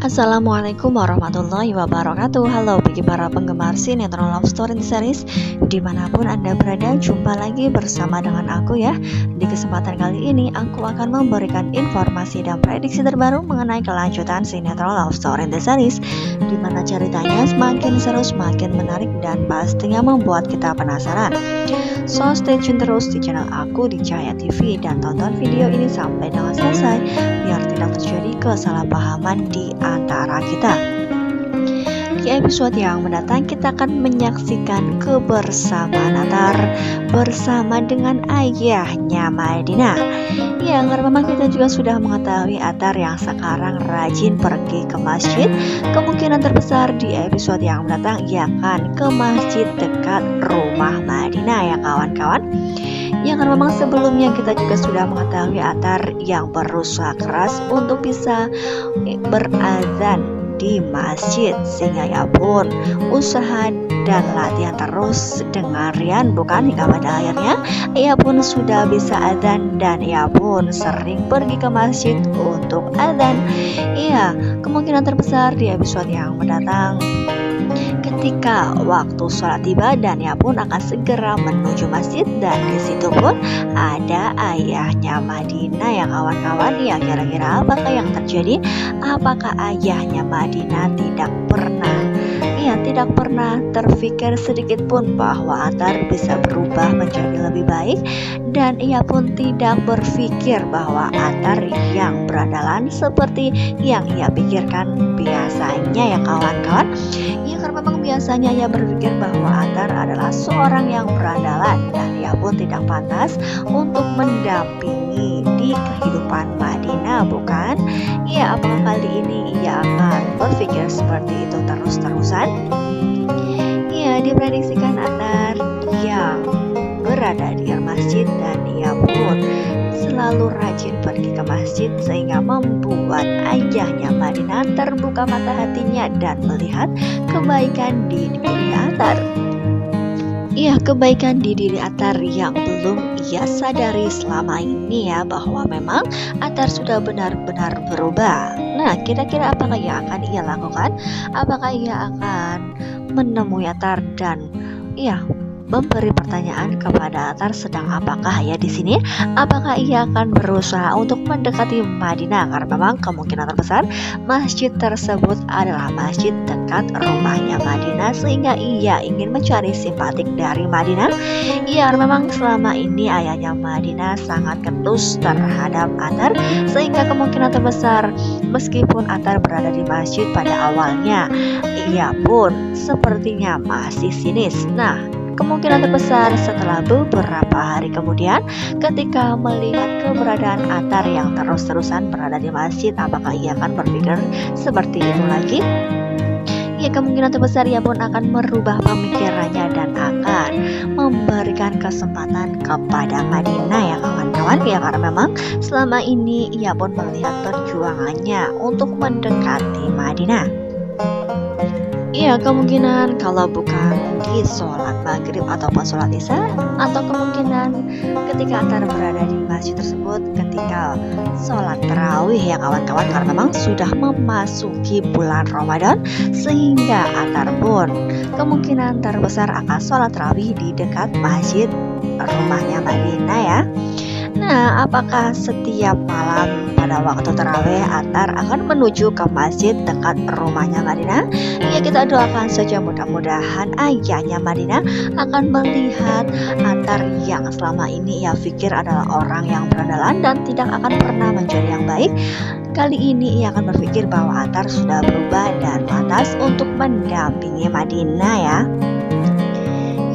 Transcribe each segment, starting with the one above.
Assalamualaikum warahmatullahi wabarakatuh. Halo bagi para penggemar sinetron love story series dimanapun Anda berada, jumpa lagi bersama dengan aku ya. Di kesempatan kali ini aku akan memberikan informasi dan prediksi terbaru mengenai kelanjutan sinetron love story series, dimana ceritanya semakin seru, semakin menarik, dan pastinya membuat kita penasaran. So stay tune terus di channel aku di Cahaya TV dan tonton video ini sampai dengan selesai biar tidak terjadi kesalahpahaman di antara kita. Di episode yang mendatang kita akan menyaksikan kebersamaan Athar bersama dengan ayahnya Madinah. Ya, karena memang kita juga sudah mengetahui Athar yang sekarang rajin pergi ke masjid. Kemungkinan terbesar di episode yang mendatang ia akan ke masjid dekat rumah Madinah ya kawan-kawan. Ya, karena memang sebelumnya kita juga sudah mengetahui Athar yang berusaha keras untuk bisa berazan di masjid, sehingga ia pun usaha dan latihan terus dengan rian, bukan, hingga pada akhirnya ia pun sudah bisa azan dan ia pun sering pergi ke masjid untuk azan. Iya, kemungkinan terbesar di episode yang mendatang ketika waktu sholat tiba dan ia pun akan segera menuju masjid, dan di situ pun ada ayahnya Madinah ya kawan-kawan. Ya, kira-kira apakah yang terjadi? Apakah ayahnya Madinah tidak pernah terfikir sedikit pun bahwa Athar bisa berubah menjadi lebih baik, dan ia pun tidak berpikir bahwa Athar yang berandalan seperti yang ia pikirkan biasanya ya kawan-kawan. Ya, karena memang biasanya ia berpikir bahwa Athar adalah seorang yang berandalan dan ia pun tidak pantas untuk mendampingi di kehidupan Madinah, bukan? Ya, apakah kali ini ia akan berpikir seperti itu terus-terusan? Ya, diprediksikan Athar yang berada di masjid dan ia pun selalu rajin pergi ke masjid, sehingga membuat ayahnya Madinah terbuka mata hatinya dan melihat kebaikan di diri Athar. Iya, kebaikan di diri Athar yang belum ia sadari selama ini ya, bahwa memang Athar sudah benar-benar berubah. Nah, kira-kira apakah yang akan ia lakukan? Apakah ia akan menemui Athar dan memberi pertanyaan kepada Athar sedang apakah ya di sini? Apakah ia akan berusaha untuk mendekati Madinah? Karena memang kemungkinan terbesar masjid tersebut adalah masjid dekat rumahnya Madinah, sehingga ia ingin mencari simpatik dari Madinah. Ya, memang selama ini ayahnya Madinah sangat ketus terhadap Athar, sehingga kemungkinan terbesar meskipun Athar berada di masjid pada awalnya, ia pun sepertinya masih sinis. Nah, kemungkinan terbesar setelah beberapa hari kemudian ketika melihat keberadaan Athar yang terus-terusan berada di masjid, apakah ia akan berpikir seperti itu lagi? Ya, kemungkinan terbesar ia pun akan merubah pemikirannya dan akan memberikan kesempatan kepada Madinah ya kawan-kawan. Ya, karena memang selama ini ia pun melihat perjuangannya untuk mendekati Madinah. Iya, kemungkinan kalau bukan di sholat maghrib ataupun sholat isya, atau kemungkinan ketika Athar berada di masjid tersebut ketika sholat tarawih ya kawan-kawan, karena memang sudah memasuki bulan Ramadan, sehingga Athar pun kemungkinan terbesar akan sholat tarawih di dekat masjid rumahnya Madinah ya. Nah, apakah setiap malam pada waktu tarawih Athar akan menuju ke masjid dekat rumahnya Madinah? Ya, kita doakan saja mudah-mudahan ayahnya Madinah akan melihat Athar yang selama ini ia pikir adalah orang yang berandalan dan tidak akan pernah menjadi yang baik. Kali ini ia akan berpikir bahwa Athar sudah berubah dan pantas untuk mendampingi Madinah ya.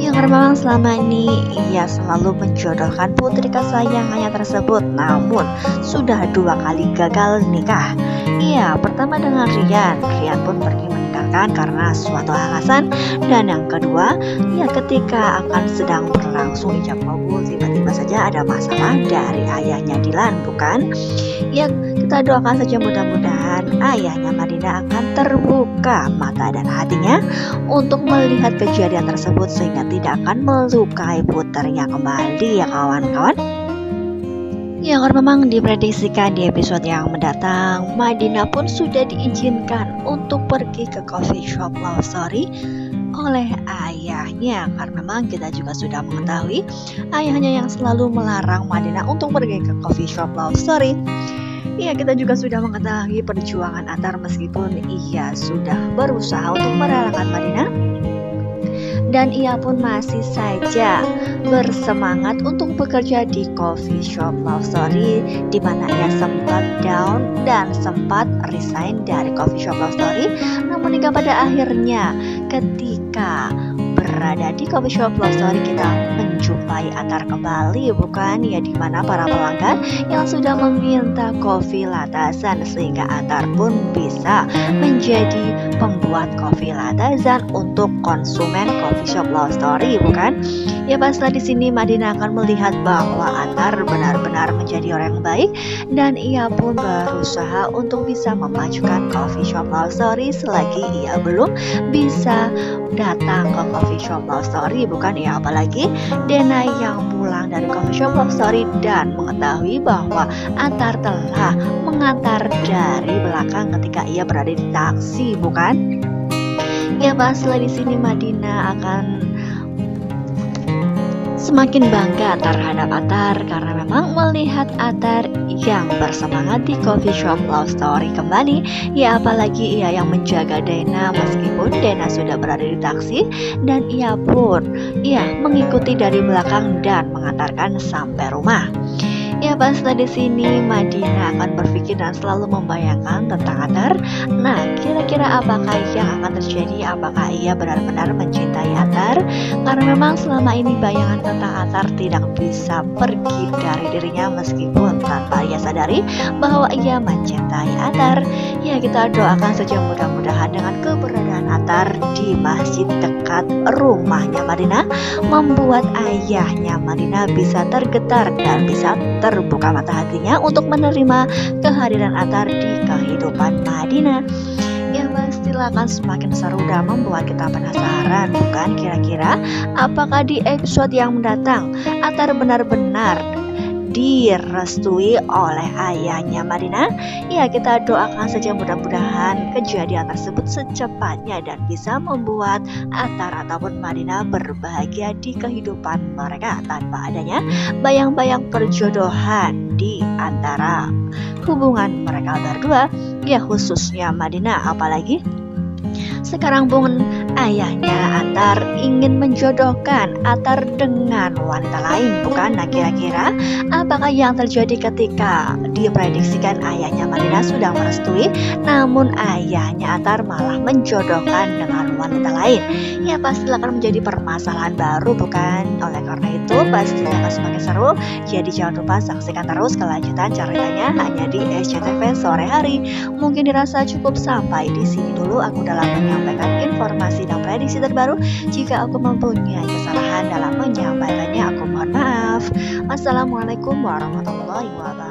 Yang karena memang selama ini ia selalu menjodohkan putri kesayangannya tersebut, namun sudah 2 kali gagal nikah. Iya, pertama dengan Rian pun pergi meninggalkan karena suatu alasan, dan yang kedua, ya ketika akan sedang berlangsung ijab kabul, tiba-tiba saja ada masalah dari ayahnya Dilan, bukan? Ya, kita doakan saja mudah-mudahan ayahnya Madinah akan terbuka mata dan hatinya untuk melihat kejadian tersebut, sehingga tidak akan melukai putrinya kembali ya kawan-kawan. Ya, karena memang diprediksikan di episode yang mendatang, Madinah pun sudah diizinkan untuk pergi ke coffee shop love story oleh ayahnya. Karena memang kita juga sudah mengetahui ayahnya yang selalu melarang Madinah untuk pergi ke coffee shop love story. Ya, kita juga sudah mengetahui perjuangan Attar meskipun ia sudah berusaha untuk merelakan Madinah, dan ia pun masih saja bersemangat untuk bekerja di coffee shop love story, di mana ia sempat down dan sempat resign dari coffee shop love story. Namun hingga pada akhirnya ketika berada di coffee shop love story, kita menjumpai Attar kembali, bukan ya, di mana para pelanggan yang sudah meminta kopi latasan, sehingga Attar pun bisa menjadi pembuat kopi latasan untuk konsumen coffee shop love story, bukan? Ya, paslah di sini Madinah akan melihat bahwa Attar benar-benar menjadi orang yang baik, dan ia pun berusaha untuk bisa memajukan coffee shop love story selagi ia belum bisa datang ke coffee shop love story, bukan ya? Apalagi Dena yang pulang dari coffee shop love story dan mengetahui bahwa Attar telah mengantar dari belakang ketika ia berada di taksi, bukan? Ya, paslah di sini Madinah akan semakin bangga terhadap Attar karena memang melihat Attar yang bersemangat di coffee shop love story kembali. Ya, apalagi ia yang menjaga Dena meskipun Dena sudah berada di taksi, dan ia pun mengikuti dari belakang dan mengantarkan sampai rumah. Ya, paslah di sini Madinah akan berpikir dan selalu membayangkan tentang Attar. Nah, kira-kira apakah yang akan terjadi? Apakah ia benar-benar mencintai Attar? Karena memang selama ini bayangan tentang Attar tidak bisa pergi dari dirinya meskipun tanpa ia sadari bahwa ia mencintai Attar. Ya, kita doakan saja mudah-mudahan dengan keberadaan Attar di masjid dekat rumahnya Madinah membuat ayahnya Madinah bisa tergetar dan bisa terbuka mata hatinya untuk menerima kehadiran Attar di kehidupan Madinah. Ya, pastilah akan semakin seru dan membuat kita penasaran, bukan? Kira-kira apakah di episode yang mendatang Attar benar-benar direstui oleh ayahnya Madinah? Ya, kita doakan saja mudah-mudahan kejadian tersebut secepatnya dan bisa membuat Attar ataupun Madinah berbahagia di kehidupan mereka tanpa adanya bayang-bayang perjodohan di antara hubungan mereka berdua, ya khususnya Madinah. Apalagi sekarang pun ayahnya Attar ingin menjodohkan Attar dengan wanita lain, bukan? Nah, kira-kira apakah yang terjadi ketika diprediksikan ayahnya Madinah sudah merestui, namun ayahnya Attar malah menjodohkan dengan wanita lain? Ya, pastilah akan menjadi permasalahan baru, bukan? Oleh karena itu pastilah akan semakin seru. Jadi jangan lupa saksikan terus kelanjutan ceritanya hanya di SCTV Sore Hari. Mungkin dirasa cukup sampai di sini dulu aku dalam menyampaikan informasi dan prediksi terbaru. Jika aku mempunyai kesalahan dalam menyampaikannya, aku mohon maaf. Wassalamualaikum warahmatullahi wabarakatuh.